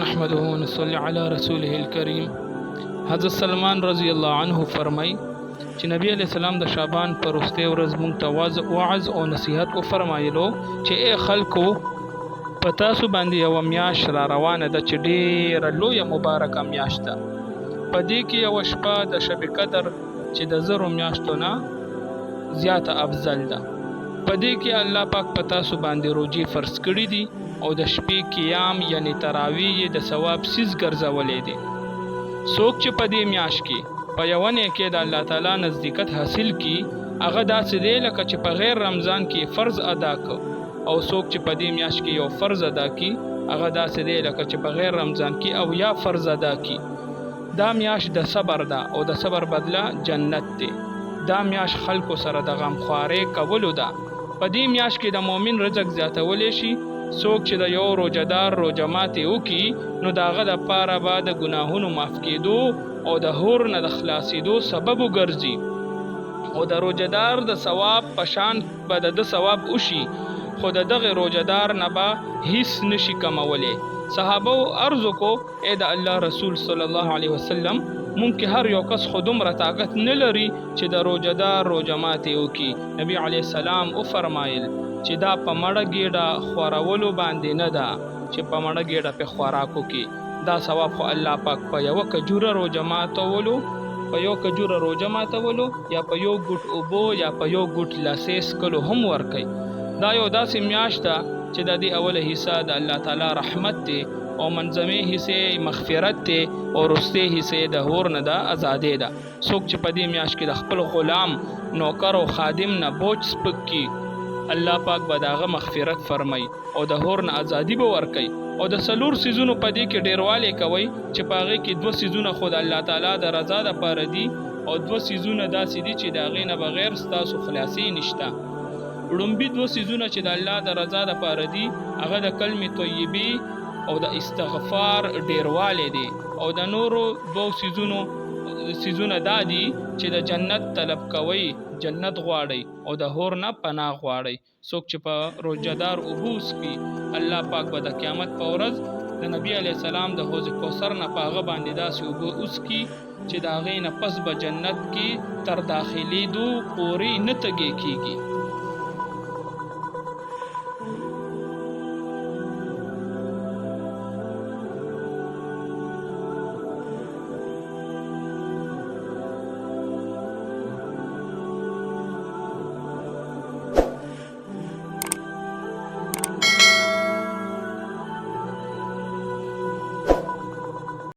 نحمده ونصلي علی رسوله الکریم. حضرت سلمان رضی الله عنه فرمای چې نبی علیہ السلام د شعبان پر وروستۍ ورځ مونږ ته وعظ او نصیحت او فرمایلو چې اے خلکو په تاسو باندې یوه میاشت را روانه ده چې ډېره لویه مبارکه میاشت ده. په دې کې یوه شپه د شب قدر چې د زرو میاشتو نه زیاته افضل ده. په دې کې الله پاک په تاسو باندې روجې فرض کړي دي او د شپې قیام یعنی تراویح یې د ثواب سیز ګرځولې دي. څوک چې په دې میاشت کې په یوه نیکۍ د الله تعالی نزدېکت حاصل کړي هغه داسې دی لکه چې په غیر رمضان کې فرض ادا کړ، او څوک چې په دې میاشت کې یو فرض ادا کړي هغه داسې دی لکه چې په غیر رمضان کې او یا فرض ادا کړي. دا میاشت د صبر ده او د صبر بدله جنت دی. دا میاشت خلکو سره د غمخوارۍ کولو ده. په دې میاشت کې د مؤمن رزق زیاتولی شي. څوک چې د یو روجهدار روجه ماتې وکړي نو د هغه دپاره به د ګناهونو معاف کېدو او د هور نه د خلاصېدو سبب وګرځي، او د روجهدار د ثواب په شان به د ده ثواب وشي، خو د دغه روجهدار نه به هیڅ نشي کمولی. صحابو عرض وکړو ای د الله رسول صلی الله علیه وسلم، مونږ کې هر یو کس خو دومره طاقت نه لري چې د روجهدار روجه ماتې وکړي. نبی علیه السلام وفرمایل چې دا په مړه ګېډه خورولو باندې نه ده چې په مړه ګېډه پې خوراک وکړي. دا ثواب خو الله پاک په یوه کجوره روجه ماتولو یا په یو ګوټ اوبو یا په یو ګوټ لاسې څکلو هم ورکوي. دا یو داسې میاشت ده چې د دې اوله حصه د الله تعالی رحمت دی او منځمې حصې مغفرت دی او وروستۍ حصې د هور نه د ازادۍ ده. څوک چې په دې میاشت کې د خپل غلام، نوکر او خادم نه بوج سپک کي، الله پاک به د هغه مغفرت فرمای او د هور نه ازادي به ورکوي. او د څلور څیزونو په دې کې ډېروالی کوئ چې په هغې کې دوه څیزونه خو د الله تعالی د رضا دپاره دي او دوه څیزونه داسې دي چې د هغې نه بغیر ستاسو خلاصې نشته. ړومبي دوه څیزونه چې د الله د رضا دپاره دي هغه د کلمې طیبې او د استغفار ډېروالی دی، او د نورو دوه څیزونه دا دي چې د جنت طلب کوئ، جنت غواړئ او د هور نه پناه غواړئ. څوک چې په روجهدار اوبه وڅښي الله پاک به د قیامت په ورځ د نبی علیه السلام د حوض کوثر نه په هغه باندې داسې اوبه وڅښي چې د هغې نه پس به جنت کې تر داخلېدو پورې نه تږی کېږي.